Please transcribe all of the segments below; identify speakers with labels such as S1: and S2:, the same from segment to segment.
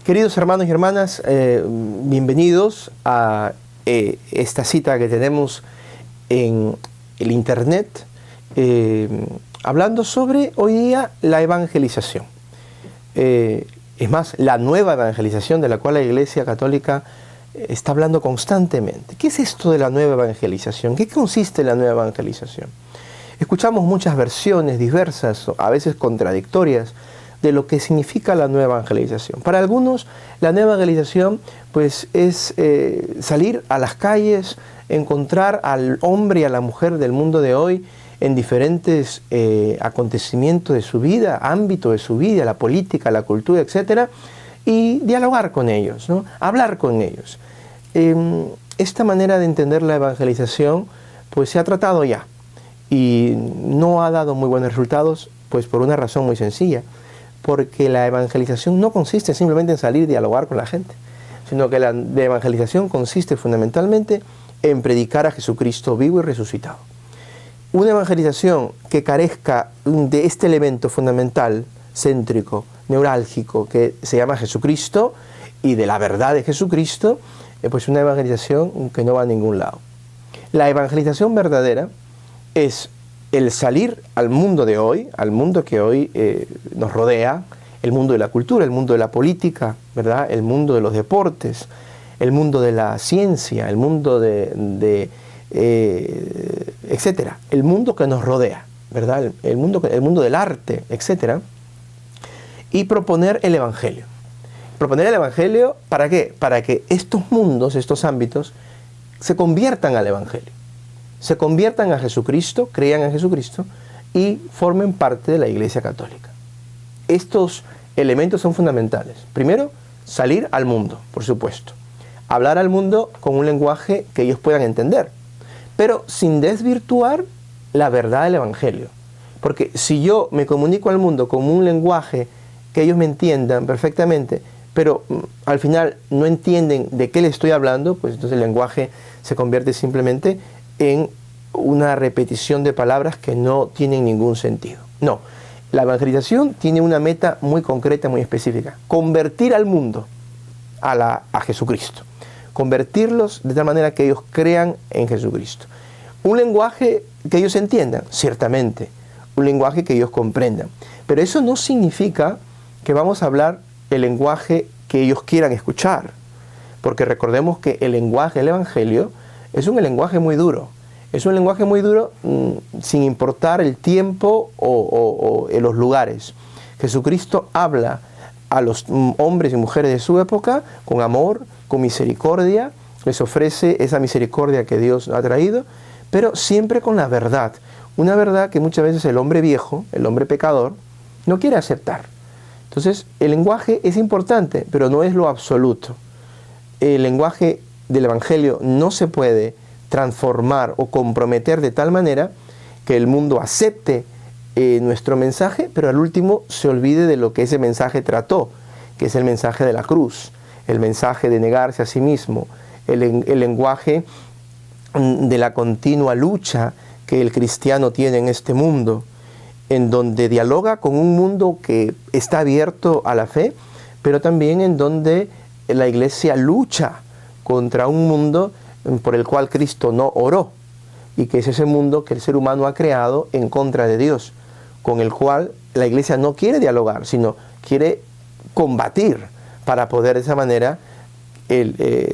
S1: Queridos hermanos y hermanas, bienvenidos a esta cita que tenemos en el internet, hablando sobre hoy día la evangelización. Es más, la nueva evangelización de la cual la Iglesia Católica está hablando constantemente. ¿Qué es esto de la nueva evangelización? ¿Qué consiste la nueva evangelización? Escuchamos muchas versiones diversas, a veces contradictorias, de lo que significa la nueva evangelización. Para algunos, la nueva evangelización pues, es salir a las calles, encontrar al hombre y a la mujer del mundo de hoy en diferentes acontecimientos de su vida, ámbito de su vida, la política, la cultura, etc., y dialogar con ellos, ¿no? Hablar con ellos. Esta manera de entender la evangelización pues, se ha tratado ya y no ha dado muy buenos resultados, pues por una razón muy sencilla. Porque la evangelización no consiste simplemente en salir y dialogar con la gente, sino que la evangelización consiste fundamentalmente en predicar a Jesucristo vivo y resucitado. Una evangelización que carezca de este elemento fundamental, céntrico, neurálgico, que se llama Jesucristo y de la verdad de Jesucristo, pues una evangelización que no va a ningún lado. La evangelización verdadera es el salir al mundo de hoy, al mundo que hoy nos rodea, el mundo de la cultura, el mundo de la política, ¿verdad? El mundo de los deportes, el mundo de la ciencia, el mundo etcétera, el mundo que nos rodea, ¿verdad? El mundo del arte, etcétera, y proponer el Evangelio. Proponer el Evangelio, ¿para qué? Para que estos mundos, estos ámbitos, se conviertan al Evangelio. Se conviertan a Jesucristo, crean en Jesucristo y formen parte de la Iglesia Católica. Estos elementos son fundamentales. Primero, salir al mundo, por supuesto. Hablar al mundo con un lenguaje que ellos puedan entender, pero sin desvirtuar la verdad del Evangelio. Porque si yo me comunico al mundo con un lenguaje que ellos me entiendan perfectamente, pero al final no entienden de qué les estoy hablando, pues entonces el lenguaje se convierte simplemente en una repetición de palabras que no tienen ningún sentido. No, la evangelización tiene una meta muy concreta, muy específica: convertir al mundo a Jesucristo, convertirlos de tal manera que ellos crean en Jesucristo. Un lenguaje que ellos entiendan, ciertamente, un lenguaje que ellos comprendan, pero eso no significa que vamos a hablar el lenguaje que ellos quieran escuchar, porque recordemos que el lenguaje del Evangelio es un lenguaje muy duro. Es un lenguaje muy duro sin importar el tiempo o los lugares. Jesucristo habla a los hombres y mujeres de su época con amor, con misericordia, les ofrece esa misericordia que Dios ha traído, pero siempre con la verdad. Una verdad que muchas veces el hombre viejo, el hombre pecador, no quiere aceptar. Entonces, el lenguaje es importante, pero no es lo absoluto. El lenguaje del Evangelio no se puede transformar o comprometer de tal manera que el mundo acepte nuestro mensaje, pero al último se olvide de lo que ese mensaje trató, que es el mensaje de la cruz, el mensaje de negarse a sí mismo, el lenguaje de la continua lucha que el cristiano tiene en este mundo, en donde dialoga con un mundo que está abierto a la fe, pero también en donde la Iglesia lucha contra un mundo por el cual Cristo no oró, y que es ese mundo que el ser humano ha creado en contra de Dios, con el cual la Iglesia no quiere dialogar, sino quiere combatir para poder de esa manera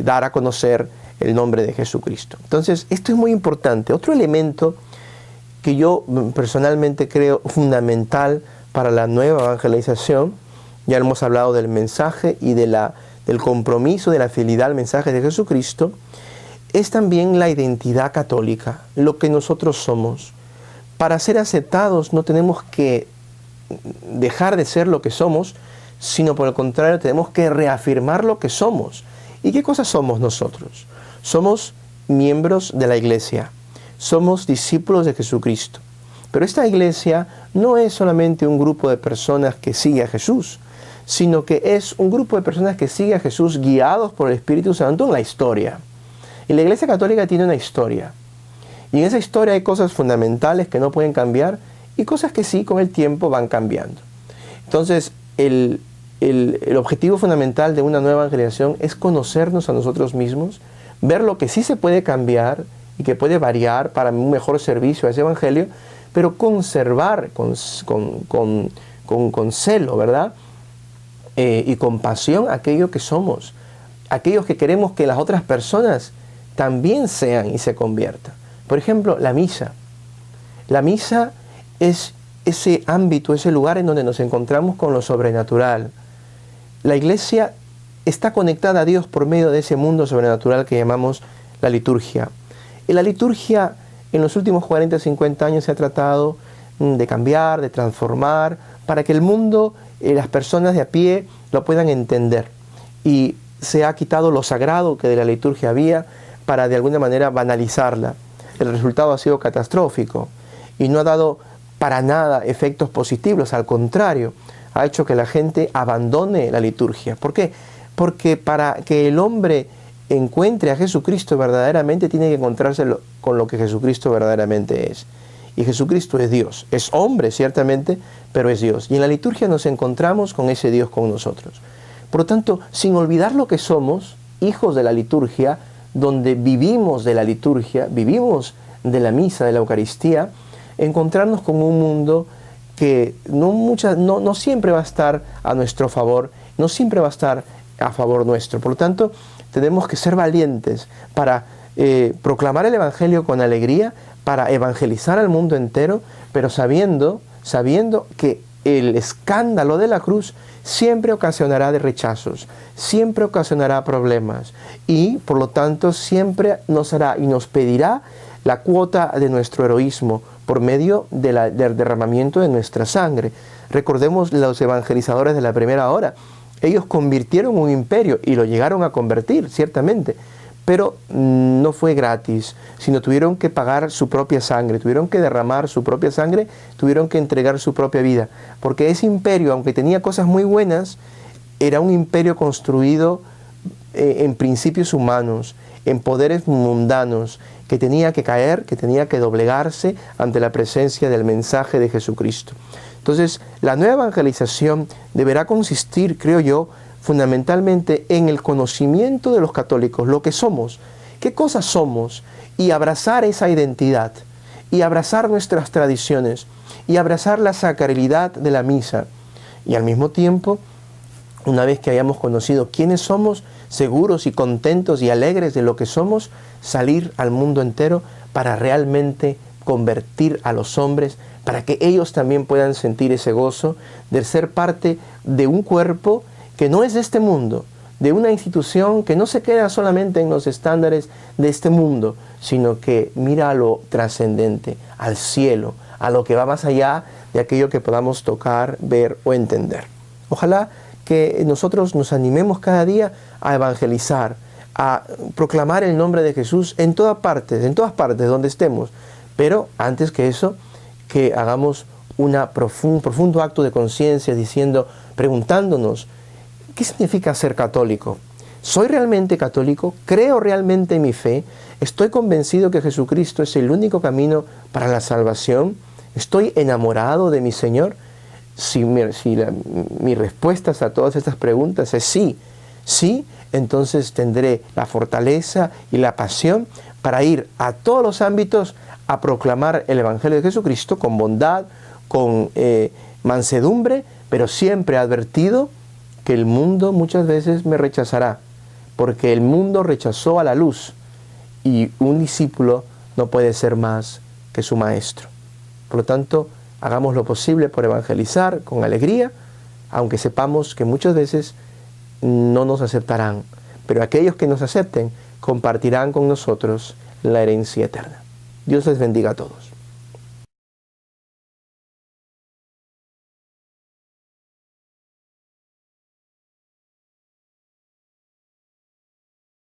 S1: dar a conocer el nombre de Jesucristo. Entonces, esto es muy importante. Otro elemento que yo personalmente creo fundamental para la nueva evangelización, ya hemos hablado del mensaje y del compromiso, de la fidelidad al mensaje de Jesucristo, es también la identidad católica, lo que nosotros somos. Para ser aceptados no tenemos que dejar de ser lo que somos, sino por el contrario tenemos que reafirmar lo que somos. ¿Y qué cosas somos nosotros? Somos miembros de la Iglesia, somos discípulos de Jesucristo. Pero esta Iglesia no es solamente un grupo de personas que sigue a Jesús, sino que es un grupo de personas que sigue a Jesús guiados por el Espíritu Santo en la historia. Y la Iglesia Católica tiene una historia. Y en esa historia hay cosas fundamentales que no pueden cambiar y cosas que sí, con el tiempo van cambiando. Entonces, el objetivo fundamental de una nueva evangelización es conocernos a nosotros mismos, ver lo que sí se puede cambiar y que puede variar para un mejor servicio a ese evangelio, pero conservar con celo, ¿verdad? Y con pasión aquello que somos, aquellos que queremos que las otras personas también sean y se conviertan. Por ejemplo, la misa. La misa es ese ámbito, ese lugar en donde nos encontramos con lo sobrenatural. La Iglesia está conectada a Dios por medio de ese mundo sobrenatural que llamamos la liturgia. Y la liturgia en los últimos 40, 50 años se ha tratado de cambiar, de transformar, para que el mundo, las personas de a pie lo puedan entender. Y se ha quitado lo sagrado que de la liturgia había para de alguna manera banalizarla. El resultado ha sido catastrófico y no ha dado para nada efectos positivos, al contrario, ha hecho que la gente abandone la liturgia. ¿Por qué? Porque para que el hombre encuentre a Jesucristo verdaderamente, tiene que encontrarse con lo que Jesucristo verdaderamente es. Y Jesucristo es Dios. Es hombre, ciertamente, pero es Dios. Y en la liturgia nos encontramos con ese Dios con nosotros. Por lo tanto, sin olvidar lo que somos, hijos de la liturgia, donde vivimos de la liturgia, vivimos de la misa, de la Eucaristía, encontrarnos con un mundo que no siempre va a estar a nuestro favor, no siempre va a estar a favor nuestro. Por lo tanto, tenemos que ser valientes para proclamar el Evangelio con alegría, para evangelizar al mundo entero, pero sabiendo que el escándalo de la cruz siempre ocasionará de rechazos, siempre ocasionará problemas y por lo tanto siempre nos hará y nos pedirá la cuota de nuestro heroísmo por medio del derramamiento de nuestra sangre. Recordemos los evangelizadores de la primera hora. Ellos convirtieron un imperio y lo llegaron a convertir, ciertamente, pero no fue gratis, sino tuvieron que pagar su propia sangre, tuvieron que derramar su propia sangre, tuvieron que entregar su propia vida, porque ese imperio, aunque tenía cosas muy buenas, era un imperio construido en principios humanos, en poderes mundanos, que tenía que caer, que tenía que doblegarse ante la presencia del mensaje de Jesucristo. Entonces, la nueva evangelización deberá consistir, creo yo, fundamentalmente en el conocimiento de los católicos, lo que somos, qué cosas somos, y abrazar esa identidad, y abrazar nuestras tradiciones, y abrazar la sacralidad de la misa. Y al mismo tiempo, una vez que hayamos conocido quiénes somos, seguros y contentos y alegres de lo que somos, salir al mundo entero para realmente convertir a los hombres, para que ellos también puedan sentir ese gozo de ser parte de un cuerpo que no es de este mundo, de una institución que no se queda solamente en los estándares de este mundo, sino que mira a lo trascendente, al cielo, a lo que va más allá de aquello que podamos tocar, ver o entender. Ojalá que nosotros nos animemos cada día a evangelizar, a proclamar el nombre de Jesús en todas partes donde estemos. Pero antes que eso, que hagamos un profundo acto de conciencia preguntándonos, ¿qué significa ser católico? ¿Soy realmente católico? ¿Creo realmente en mi fe? ¿Estoy convencido que Jesucristo es el único camino para la salvación? ¿Estoy enamorado de mi Señor? Si mi respuesta a todas estas preguntas es sí, entonces tendré la fortaleza y la pasión para ir a todos los ámbitos a proclamar el Evangelio de Jesucristo con bondad, con mansedumbre, pero siempre advertido que el mundo muchas veces me rechazará, porque el mundo rechazó a la luz y un discípulo no puede ser más que su maestro. Por lo tanto, hagamos lo posible por evangelizar con alegría, aunque sepamos que muchas veces no nos aceptarán, pero aquellos que nos acepten compartirán con nosotros la herencia eterna. Dios les bendiga a todos.